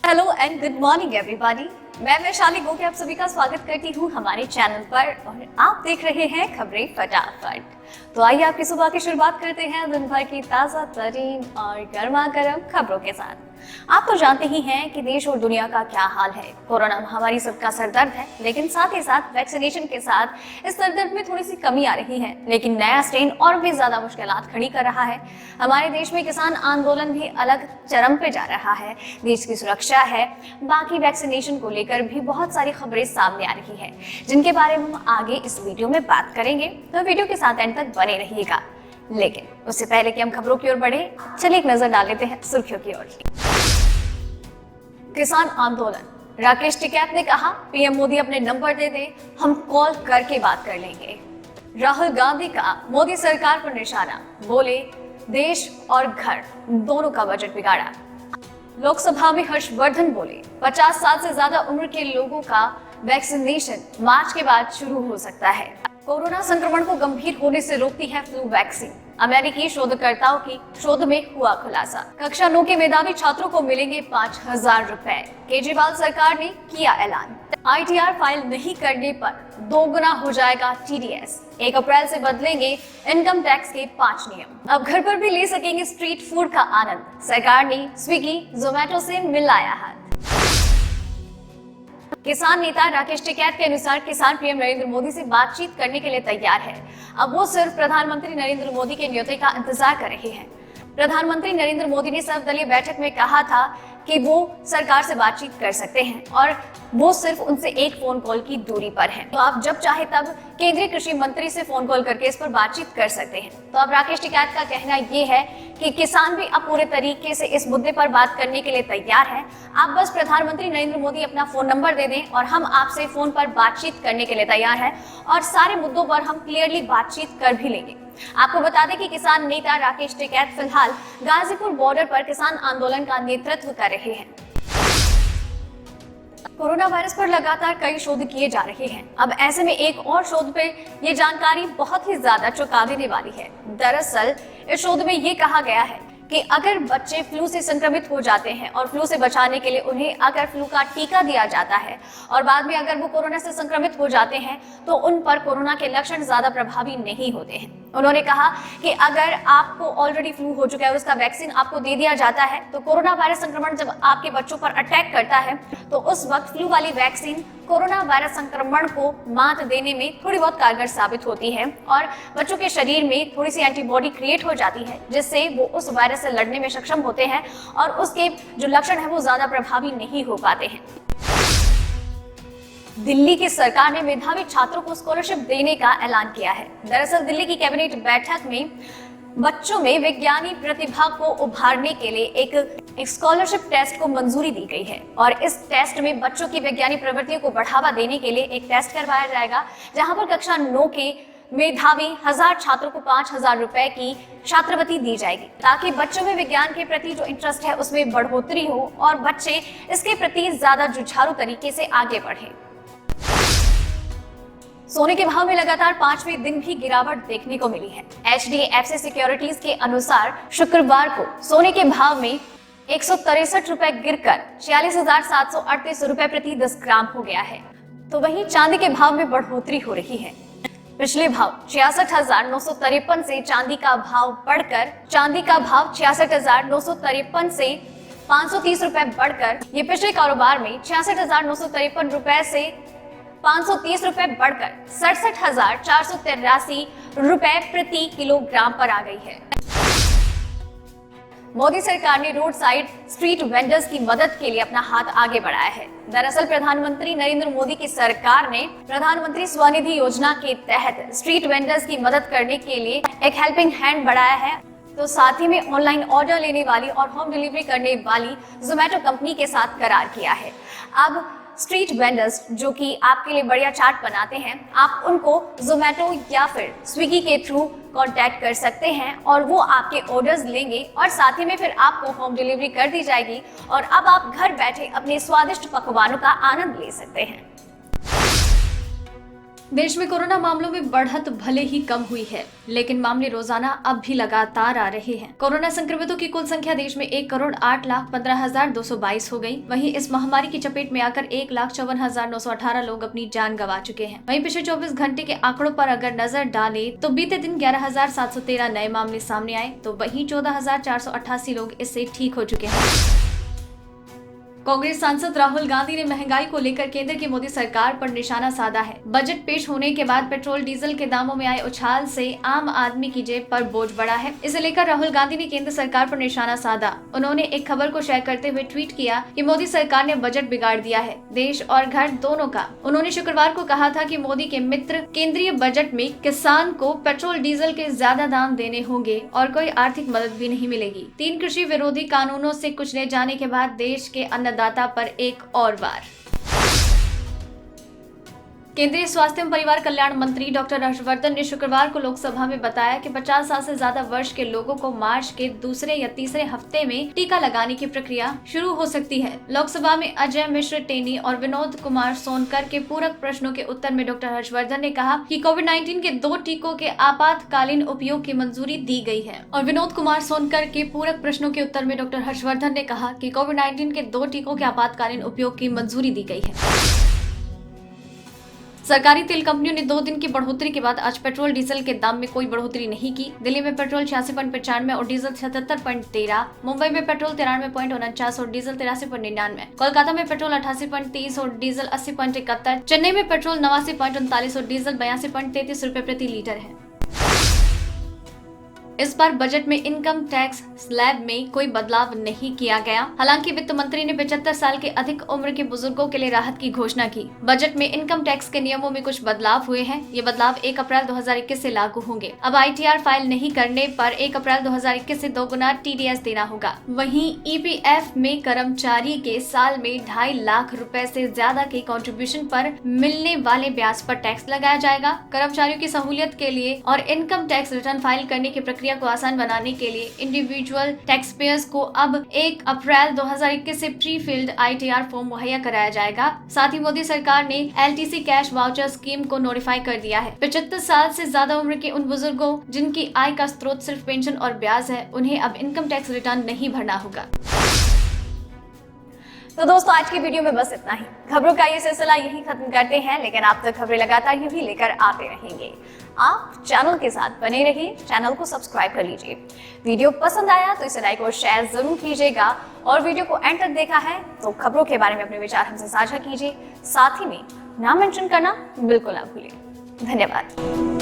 Hello and good morning everybody. मैं वैशाली गोके आप सभी का स्वागत करती हूँ हमारे चैनल पर और आप देख रहे हैं खबरें फटाफट। तो आइए आपकी सुबह की शुरुआत करते हैं दिन भर की ताज़ा तरीन और गर्मा गर्म खबरों के साथ। आप तो जानते ही हैं कि देश और दुनिया का क्या हाल है। कोरोना महामारी सबका सरदर्द है, लेकिन साथ ही साथ वैक्सीनेशन के साथ इस सरदर्द में थोड़ी सी कमी आ रही है। लेकिन नया स्ट्रेन और भी ज्यादा मुश्किलात खड़ी कर रहा है। हमारे देश में किसान आंदोलन भी अलग चरम पे जा रहा है। देश की सुरक्षा है, बाकी वैक्सीनेशन को लेकर भी बहुत सारी खबरें सामने आ रही है, जिनके बारे में हम आगे इस वीडियो में बात करेंगे। तो वीडियो के साथ एंड तक बने रहिएगा। लेकिन उससे पहले कि हम खबरों की ओर बढ़े, चलिए एक नजर डाल लेते हैं सुर्खियों की ओर। किसान आंदोलन। राकेश टिकैत ने कहा, पीएम मोदी अपने नंबर दे दे, हम कॉल करके बात कर लेंगे। राहुल गांधी का मोदी सरकार पर निशाना, बोले देश और घर दोनों का बजट बिगाड़ा। लोकसभा में हर्षवर्धन बोले 50 साल से ज्यादा उम्र के लोगों का वैक्सीनेशन मार्च के बाद शुरू हो सकता है। कोरोना संक्रमण को गंभीर होने से रोकती है फ्लू वैक्सीन। अमेरिकी शोधकर्ताओं की शोध में हुआ खुलासा। कक्षा 9 के मेधावी छात्रों को मिलेंगे 5,000 रुपए। केजरीवाल सरकार ने किया ऐलान। ITR फाइल नहीं करने पर 2 गुना हो जाएगा TDS। 1 अप्रैल से बदलेंगे इनकम टैक्स के 5 नियम। अब घर पर भी ले सकेंगे स्ट्रीट फूड का आनंद। सरकार ने स्विगी, जोमेटो से मिलाया हाथ। किसान नेता राकेश टिकैत के अनुसार किसान पीएम नरेंद्र मोदी से बातचीत करने के लिए तैयार है। अब वो सिर्फ प्रधानमंत्री नरेंद्र मोदी के न्योते का इंतजार कर रहे हैं। प्रधानमंत्री नरेंद्र मोदी ने सर्वदलीय बैठक में कहा था कि वो सरकार से बातचीत कर सकते हैं और वो सिर्फ उनसे एक फोन कॉल की दूरी पर हैं। तो आप जब चाहे तब केंद्रीय कृषि मंत्री से फोन कॉल करके इस पर बातचीत कर सकते हैं। तो अब राकेश टिकैत का कहना ये है कि किसान भी अब पूरे तरीके से इस मुद्दे पर बात करने के लिए तैयार है। आप बस प्रधानमंत्री नरेंद्र मोदी अपना फोन नंबर दे दें और हम आपसे फोन पर बातचीत करने के लिए तैयार हैं और सारे मुद्दों पर हम क्लियरली बातचीत कर भी लेंगे। आपको बता दें कि किसान नेता राकेश टिकैत फिलहाल गाजीपुर बॉर्डर पर किसान आंदोलन का नेतृत्व कर रहे हैं। कोरोना वायरस पर लगातार कई शोध किए जा रहे हैं। अब ऐसे में एक और शोध पे ये जानकारी बहुत ही ज्यादा चौंका देने वाली है। दरअसल इस शोध में ये कहा गया है कि अगर बच्चे फ्लू से संक्रमित हो जाते हैं और फ्लू से बचाने के लिए उन्हें अगर फ्लू का टीका दिया जाता है और बाद में अगर वो कोरोना से संक्रमित हो जाते हैं तो उन पर कोरोना के लक्षण ज्यादा प्रभावी नहीं होते हैं। उन्होंने कहा कि अगर आपको ऑलरेडी फ्लू हो चुका है और उसका वैक्सीन आपको दे दिया जाता है तो कोरोना वायरस संक्रमण जब आपके बच्चों पर अटैक करता है तो उस वक्त फ्लू वाली वैक्सीन कोरोना वायरस संक्रमण को मात देने में थोड़ी बहुत कारगर साबित होती है और बच्चों के शरीर में थोड़ी सी एंटीबॉडी क्रिएट हो जाती है, जिससे वो उस वायरस से लड़ने में सक्षम होते हैं और उसके जो लक्षण है वो ज्यादा प्रभावी नहीं हो पाते हैं। दिल्ली की सरकार ने मेधावी छात्रों को स्कॉलरशिप देने का ऐलान किया है। दरअसल दिल्ली की कैबिनेट बैठक में बच्चों में विज्ञानी प्रतिभा को उभारने के लिए एक स्कॉलरशिप टेस्ट को मंजूरी दी गई है और इस टेस्ट में बच्चों की वैज्ञानिक प्रवृत्तियों को बढ़ावा देने के लिए एक टेस्ट करवाया जाएगा, जहां पर कक्षा 9 के मेधावी 1000 छात्रों को 5,000 रुपए की छात्रवृत्ति दी जाएगी, ताकि बच्चों में विज्ञान के प्रति जो इंटरेस्ट है उसमें बढ़ोतरी हो और बच्चे इसके प्रति ज्यादा जुझारू तरीके से आगे बढ़े। सोने के भाव में लगातार 5वें दिन भी गिरावट देखने को मिली है। HDFC सिक्योरिटीज के अनुसार शुक्रवार को सोने के भाव में 163 रुपए गिरकर 46,738 रुपए प्रति 10 ग्राम हो गया है। तो वहीं चांदी के भाव में बढ़ोतरी हो रही है। पिछले भाव 66,953 से चांदी का भाव बढ़कर 66,953 से 530 रुपए बढ़कर ये पिछले कारोबार में 66,953 रुपए से 530 रुपए बढ़कर 67,483 रुपए प्रति किलोग्राम पर आ गई है। मोदी सरकार ने रोड साइड स्ट्रीट वेंडर्स की मदद के लिए अपना हाथ आगे बढ़ाया है। दरअसल प्रधानमंत्री नरेंद्र मोदी की सरकार ने प्रधानमंत्री स्वनिधि योजना के तहत स्ट्रीट वेंडर्स की मदद करने के लिए एक हेल्पिंग हैंड बढ़ाया है। तो साथ ही में ऑनलाइन ऑर्डर लेने वाली और होम डिलीवरी करने वाली जोमेटो कंपनी के साथ करार किया है। अब स्ट्रीट वेंडर्स जो कि आपके लिए बढ़िया चाट बनाते हैं, आप उनको जोमेटो या फिर स्विगी के थ्रू कांटेक्ट कर सकते हैं और वो आपके ऑर्डर्स लेंगे और साथ ही में फिर आपको होम डिलीवरी कर दी जाएगी और अब आप घर बैठे अपने स्वादिष्ट पकवानों का आनंद ले सकते हैं। देश में कोरोना मामलों में बढ़त भले ही कम हुई है, लेकिन मामले रोजाना अब भी लगातार आ रहे हैं। कोरोना संक्रमितों की कुल संख्या देश में 1,08,15,222 हो गई। वहीं इस महामारी की चपेट में आकर 1,54,918 लोग अपनी जान गंवा चुके हैं। वहीं पिछले 24 घंटे के आंकड़ों पर अगर नजर डालें तो बीते दिन 11,713 नए मामले सामने आए, तो वहीं 14,488 लोग इससे ठीक हो चुके हैं। कांग्रेस सांसद राहुल गांधी ने महंगाई को लेकर केंद्र की मोदी सरकार पर निशाना साधा है। बजट पेश होने के बाद पेट्रोल डीजल के दामों में आए उछाल से आम आदमी की जेब पर बोझ बढ़ा है। इसे लेकर राहुल गांधी ने केंद्र सरकार पर निशाना साधा। उन्होंने एक खबर को शेयर करते हुए ट्वीट किया कि मोदी सरकार ने बजट बिगाड़ दिया है, देश और घर दोनों का। उन्होंने शुक्रवार को कहा था कि मोदी के मित्र केंद्रीय बजट में किसान को पेट्रोल डीजल के ज्यादा दाम देने होंगे और कोई आर्थिक मदद भी नहीं मिलेगी। 3 कृषि विरोधी कानूनों से कुचले जाने के बाद देश के अन्नदाता पर एक और वार। केंद्रीय स्वास्थ्य एवं परिवार कल्याण मंत्री डॉक्टर हर्षवर्धन ने शुक्रवार को लोकसभा में बताया कि 50 साल से ज्यादा वर्ष के लोगों को मार्च के दूसरे या तीसरे हफ्ते में टीका लगाने की प्रक्रिया शुरू हो सकती है। लोकसभा में अजय मिश्र टेनी और विनोद कुमार सोनकर के पूरक प्रश्नों के उत्तर में डॉक्टर हर्षवर्धन ने कहा कि कोविड-19 के 2 टीकों के आपातकालीन उपयोग की मंजूरी दी गई है। और विनोद कुमार सोनकर के पूरक प्रश्नों के उत्तर में डॉक्टर हर्षवर्धन ने कहा कि कोविड-19 के 2 टीकों के आपातकालीन उपयोग की मंजूरी दी गई है। सरकारी तेल कंपनियों ने 2 दिन की बढ़ोतरी के बाद आज पेट्रोल डीजल के दाम में कोई बढ़ोतरी नहीं की। दिल्ली में पेट्रोल 86.95 और डीजल 77.13, मुंबई में पेट्रोल 93.49 और डीजल 83.99, कोलकाता में पेट्रोल 88.30 और डीजल 80.71, चेन्नई में पेट्रोल 89.39 और डीजल 82.33 रुपए प्रति लीटर है। इस बार बजट में इनकम टैक्स स्लैब में कोई बदलाव नहीं किया गया। हालांकि वित्त मंत्री ने 75 साल के अधिक उम्र के बुजुर्गों के लिए राहत की घोषणा की। बजट में इनकम टैक्स के नियमों में कुछ बदलाव हुए हैं। ये बदलाव 1 अप्रैल 2021 से लागू होंगे। अब ITR फाइल नहीं करने पर 1 अप्रैल 2021 से 2 गुना TDS देना होगा। वहीं EPF में कर्मचारी के साल में 2.5 लाख रुपए से ज्यादा के कंट्रीब्यूशन पर मिलने वाले ब्याज पर टैक्स लगाया जाएगा। कर्मचारियों की सहूलियत के लिए और इनकम टैक्स रिटर्न फाइल करने की प्रक्रिया को आसान बनाने के लिए इंडिविजुअल टैक्स पेयर्स को अब 1 अप्रैल 2021 से प्री फिल्ड ITR फॉर्म मुहैया कराया जाएगा। साथ ही मोदी सरकार ने LTC कैश वाउचर स्कीम को नोटिफाई कर दिया है। 75 साल से ज्यादा उम्र के उन बुजुर्गों जिनकी आय का स्रोत सिर्फ पेंशन और ब्याज है, उन्हें अब इनकम टैक्स रिटर्न नहीं भरना होगा। तो दोस्तों, आज की वीडियो में बस इतना ही। खबरों का ये सिलसिला यही खत्म करते हैं, लेकिन आप तक खबरें लगातार यूं ही लेकर आते रहेंगे। आप चैनल के साथ बने रहिए, चैनल को सब्सक्राइब कर लीजिए। वीडियो पसंद आया तो इसे लाइक और शेयर जरूर कीजिएगा, और वीडियो को एंड तक देखा है तो खबरों के बारे में अपने विचार हमसे साझा कीजिए। साथ ही में नाम मेंशन करना बिल्कुल ना भूलिए। धन्यवाद।